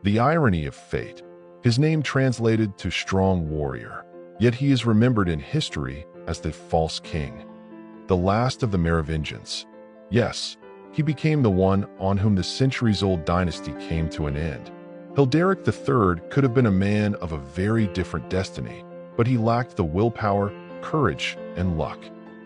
The irony of fate. His name translated to strong warrior, yet he is remembered in history as the false king, the last of the Merovingians. Yes, he became the one on whom the centuries-old dynasty came to an end. Hilderic III could have been a man of a very different destiny, but he lacked the willpower, courage, and luck.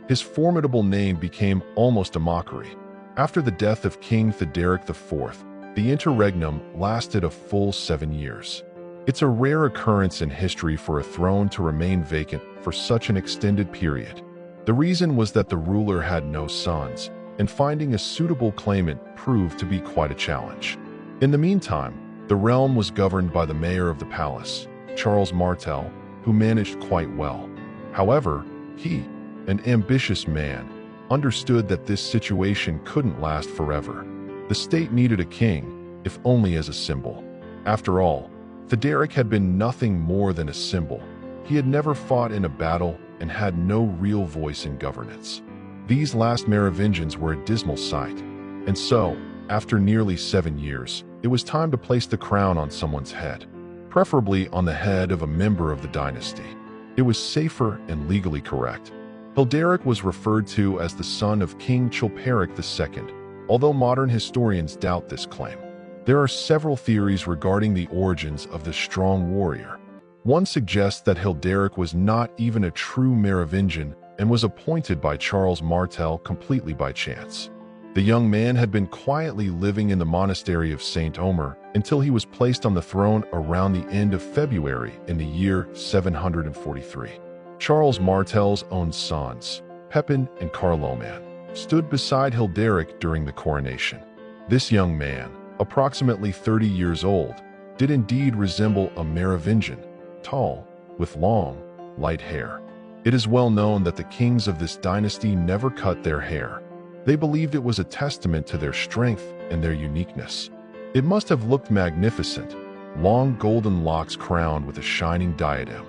His formidable name became almost a mockery. After the death of King Hilderic IV, the interregnum lasted a full 7 years. It's a rare occurrence in history for a throne to remain vacant for such an extended period. The reason was that the ruler had no sons, and finding a suitable claimant proved to be quite a challenge. In the meantime, the realm was governed by the mayor of the palace, Charles Martel, who managed quite well. However, he, an ambitious man, understood that this situation couldn't last forever. The state needed a king, if only as a symbol. After all, Hilderic had been nothing more than a symbol. He had never fought in a battle and had no real voice in governance. These last Merovingians were a dismal sight. And so, after nearly 7 years, it was time to place the crown on someone's head, preferably on the head of a member of the dynasty. It was safer and legally correct. Hilderic was referred to as the son of King Chilperic II, although modern historians doubt this claim. There are several theories regarding the origins of this strong warrior. One suggests that Hilderic was not even a true Merovingian and was appointed by Charles Martel completely by chance. The young man had been quietly living in the monastery of St. Omer until he was placed on the throne around the end of February in the year 743. Charles Martel's own sons, Pepin and Carloman, stood beside Hilderic during the coronation. This young man, approximately 30 years old, did indeed resemble a Merovingian, tall, with long, light hair. It is well known that the kings of this dynasty never cut their hair. They believed it was a testament to their strength and their uniqueness. It must have looked magnificent, long golden locks crowned with a shining diadem.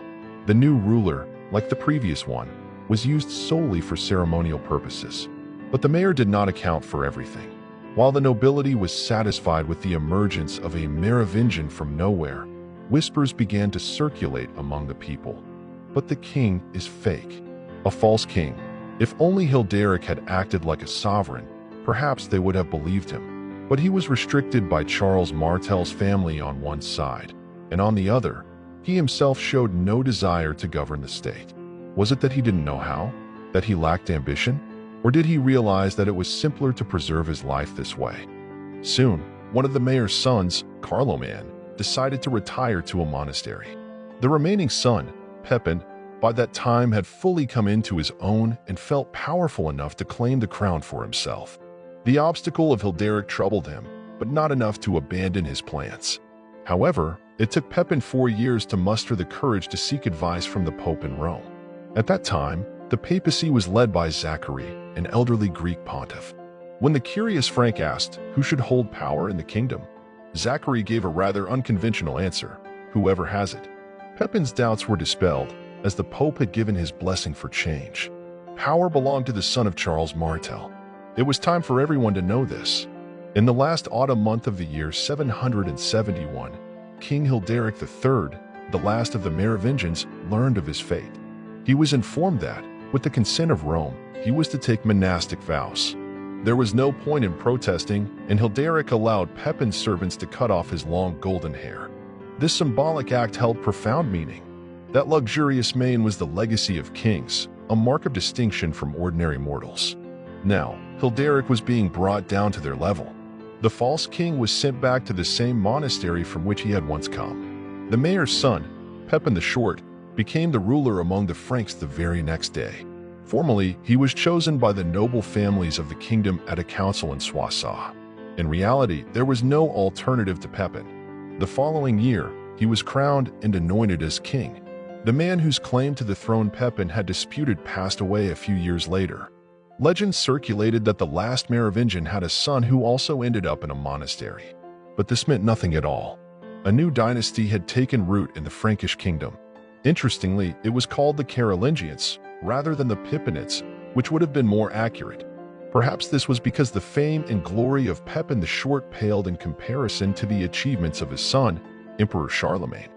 The new ruler, like the previous one, was used solely for ceremonial purposes. But the mayor did not account for everything. While the nobility was satisfied with the emergence of a Merovingian from nowhere, whispers began to circulate among the people. But the king is fake. A false king. If only Hilderic had acted like a sovereign, perhaps they would have believed him. But he was restricted by Charles Martel's family on one side, and on the other, he himself showed no desire to govern the state. Was it that he didn't know how? That he lacked ambition? Or did he realize that it was simpler to preserve his life this way? Soon, one of the mayor's sons, Carloman, decided to retire to a monastery. The remaining son, Pepin, by that time had fully come into his own and felt powerful enough to claim the crown for himself. The obstacle of Hilderic troubled him, but not enough to abandon his plans. However, it took Pepin 4 years to muster the courage to seek advice from the Pope in Rome. At that time, the papacy was led by Zachary, an elderly Greek pontiff. When the curious Frank asked who should hold power in the kingdom, Zachary gave a rather unconventional answer: whoever has it. Pepin's doubts were dispelled, as the Pope had given his blessing for change. Power belonged to the son of Charles Martel. It was time for everyone to know this. In the last autumn month of the year 771, King Hilderic III, the last of the Merovingians, learned of his fate. He was informed that, with the consent of Rome, he was to take monastic vows. There was no point in protesting, and Hilderic allowed Pepin's servants to cut off his long golden hair. This symbolic act held profound meaning. That luxurious mane was the legacy of kings, a mark of distinction from ordinary mortals. Now, Hilderic was being brought down to their level. The false king was sent back to the same monastery from which he had once come. The mayor's son, Pepin the Short, became the ruler among the Franks the very next day. Formally, he was chosen by the noble families of the kingdom at a council in Soissons. In reality, there was no alternative to Pepin. The following year, he was crowned and anointed as king. The man whose claim to the throne Pepin had disputed passed away a few years later. Legends circulated that the last Merovingian had a son who also ended up in a monastery. But this meant nothing at all. A new dynasty had taken root in the Frankish kingdom. Interestingly, it was called the Carolingians, rather than the Pippinids, which would have been more accurate. Perhaps this was because the fame and glory of Pepin the Short paled in comparison to the achievements of his son, Emperor Charlemagne.